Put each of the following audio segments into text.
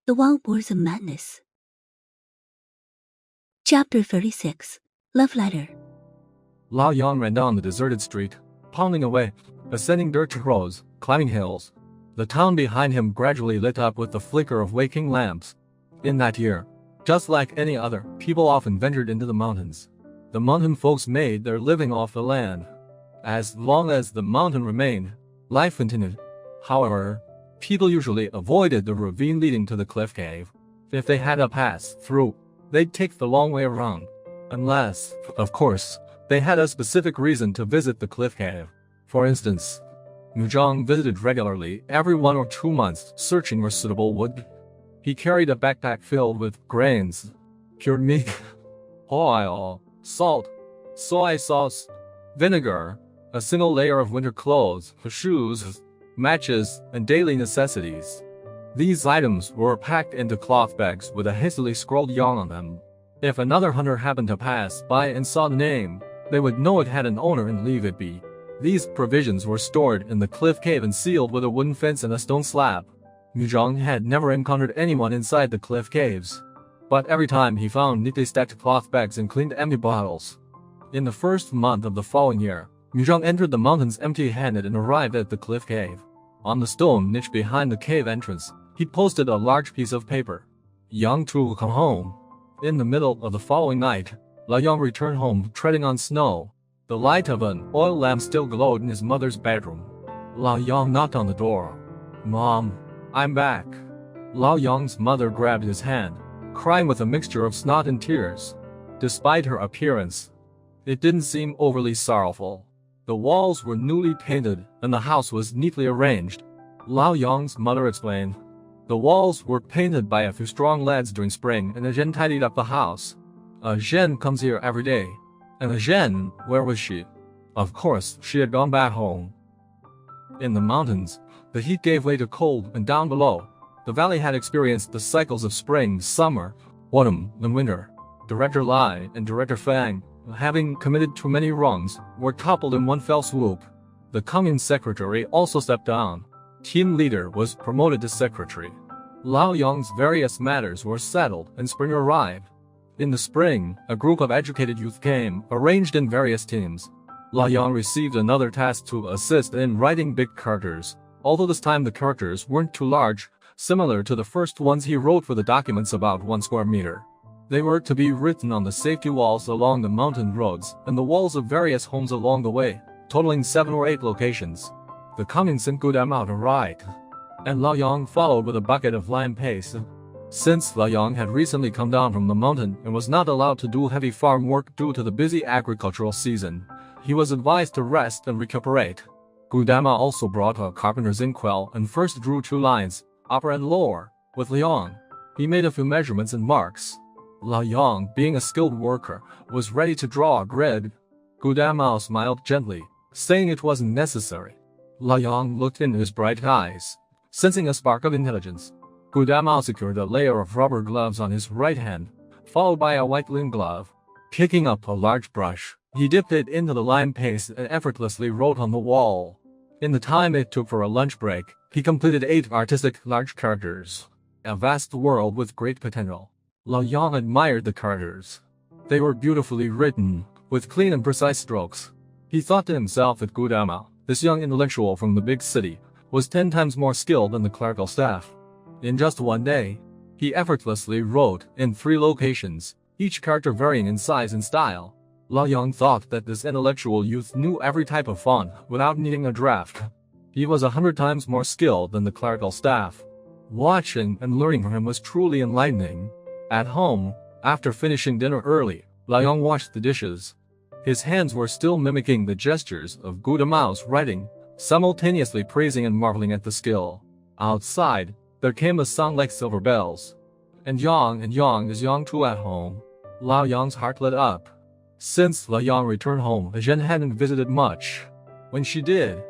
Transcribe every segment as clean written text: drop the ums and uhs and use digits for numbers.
The Wild Boars of Madness. Chapter 36. Love Letter. Lao Yang ran down the deserted street, pounding away, ascending dirt roads, climbing hills. The town behind him gradually lit up with the flicker of waking lamps. In that year, just like any other, people often ventured into the mountains. The mountain folks made their living off the land. As long as the mountain remained, life continued. However, people usually avoided the ravine leading to the cliff cave. If they had to pass through, they'd take the long way around. Unless, of course, they had a specific reason to visit the cliff cave. For instance, Muzhang visited regularly every 1 or 2 months, searching for suitable wood. He carried a backpack filled with grains, cured meat, oil, salt, soy sauce, vinegar, a single layer of winter clothes, shoes, matches, and daily necessities. These items were packed into cloth bags with a hastily scrawled yarn on them. If another hunter happened to pass by and saw the name, they would know it had an owner and leave it be. These provisions were stored in the cliff cave and sealed with a wooden fence and a stone slab. Muzhang had never encountered anyone inside the cliff caves, but every time he found neatly stacked cloth bags and cleaned empty bottles. In the first month of the following year, Muzhang entered the mountains empty-handed and arrived at the cliff cave. On the stone niche behind the cave entrance, he posted a large piece of paper. Yang Tu will come home. In the middle of the following night, Lao Yang returned home treading on snow. The light of an oil lamp still glowed in his mother's bedroom. Lao Yang knocked on the door. "Mom, I'm back." Lao Yang's mother grabbed his hand, crying with a mixture of snot and tears. Despite her appearance, it didn't seem overly sorrowful. The walls were newly painted, and the house was neatly arranged. Lao Yang's mother explained. The walls were painted by a few strong lads during spring, and Zhen tidied up the house. Zhen comes here every day. And Zhen, where was she? Of course, she had gone back home. In the mountains, the heat gave way to cold, and down below, the valley had experienced the cycles of spring, summer, autumn, and winter. Director Lai and Director Fang, having committed too many wrongs, were toppled in one fell swoop. The commune secretary also stepped down. Team leader was promoted to secretary. Lao Yang's various matters were settled, and spring arrived. In the spring, a group of educated youth came, arranged in various teams. Lao Yang received another task to assist in writing big characters, although this time the characters weren't too large, similar to the first ones he wrote for the documents about 1 square meter. They were to be written on the safety walls along the mountain roads and the walls of various homes along the way, totaling 7 or 8 locations. The commune sent Gudama to write, and Lao Yang followed with a bucket of lime paste. Since Lao Yang had recently come down from the mountain and was not allowed to do heavy farm work due to the busy agricultural season, he was advised to rest and recuperate. Gudama also brought a carpenter's inkwell and first drew 2 lines, upper and lower, with Liang. He made a few measurements and marks. Lao Yang, being a skilled worker, was ready to draw a grid. Gudama smiled gently, saying it wasn't necessary. Lao Yang looked into his bright eyes, sensing a spark of intelligence. Gudama secured a layer of rubber gloves on his right hand, followed by a white linen glove. Picking up a large brush, he dipped it into the lime paste and effortlessly wrote on the wall. In the time it took for a lunch break, he completed 8 artistic large characters. A vast world with great potential. Lao Yang admired the characters. They were beautifully written, with clean and precise strokes. He thought to himself that Gudama, this young intellectual from the big city, was 10 times more skilled than the clerical staff. In just one day, he effortlessly wrote in 3 locations, each character varying in size and style. Lao Yang thought that this intellectual youth knew every type of font without needing a draft. He was 100 times more skilled than the clerical staff. Watching and learning from him was truly enlightening. At home, after finishing dinner early, Lao Yang washed the dishes. His hands were still mimicking the gestures of Gudama's writing, simultaneously praising and marveling at the skill. Outside, there came a sound like silver bells. And Yang is Yang Tu at home. Lao Yang's heart lit up. Since Lao Yang returned home, Zhen hadn't visited much. When she did,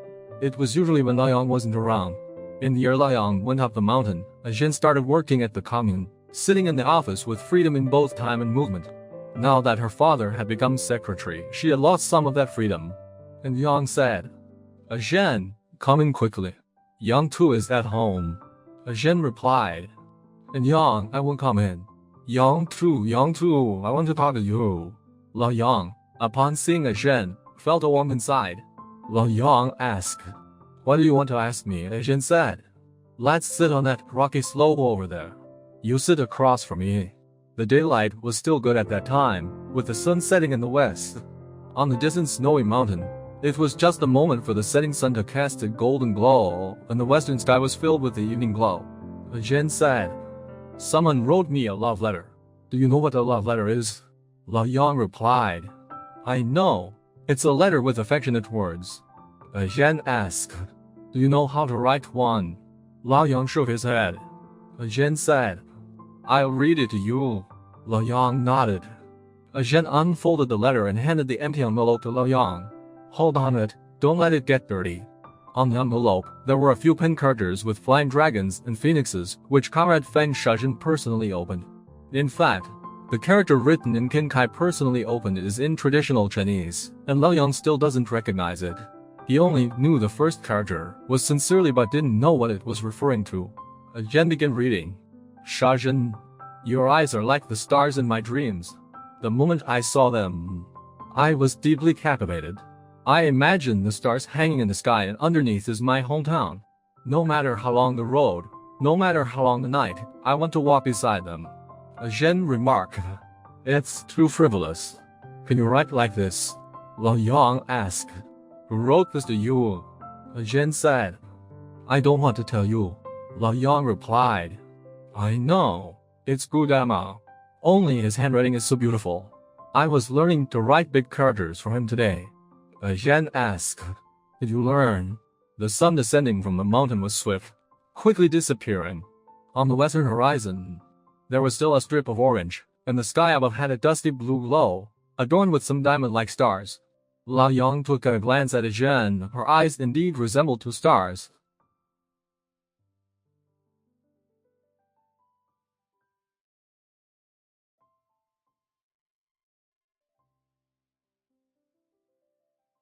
it was usually when Lao Yang wasn't around. In the year Lao Yang went up the mountain, Zhen started working at the commune, sitting in the office with freedom in both time and movement. Now that her father had become secretary, she had lost some of that freedom. And Yang said, "Zhen, come in quickly. Yang Tu is at home." Zhen replied, And Yang, I won't come in. Yang too, I want to talk to you. Lao Yang, upon seeing Zhen, felt a warmth inside. Lao Yang asked, "What do you want to ask me?" Zhen said, "Let's sit on that rocky slope over there. You sit across from me." The daylight was still good at that time, with the sun setting in the west. On the distant snowy mountain, it was just a moment for the setting sun to cast a golden glow, and the western sky was filled with the evening glow. Zhen said, "Someone wrote me a love letter. Do you know what a love letter is?" Lao Yang replied, "I know. It's a letter with affectionate words." Zhen asked, "Do you know how to write one?" Lao Yang shook his head. Zhen said, "I'll read it to you." Lao Yang nodded. Zhen unfolded the letter and handed the empty envelope to Lao Yang. "Hold on it, don't let it get dirty." On the envelope, there were a few pen characters with flying dragons and phoenixes, which Comrade Feng Shizhen personally opened. In fact, the character written in Kinkai personally opened is in traditional Chinese, and Lao Yang still doesn't recognize it. He only knew the first character was sincerely but didn't know what it was referring to. Zhen began reading. "Shizhen, your eyes are like the stars in my dreams. The moment I saw them, I was deeply captivated. I imagine the stars hanging in the sky, and underneath is my hometown. No matter how long the road, no matter how long the night, I want to walk beside them." Zhen remarked, "It's too frivolous. Can you write like this?" Lao Yang asked, "Who wrote this to you?" Zhen said, "I don't want to tell you." Lao Yang replied, "I know. It's Gudama. Only his handwriting is so beautiful. I was learning to write big characters for him today." Zhen asked, "Did you learn?" The sun descending from the mountain was swift, quickly disappearing. On the western horizon, there was still a strip of orange, and the sky above had a dusty blue glow, adorned with some diamond-like stars. Lao Yang took a glance at Zhen. Her eyes indeed resembled two stars,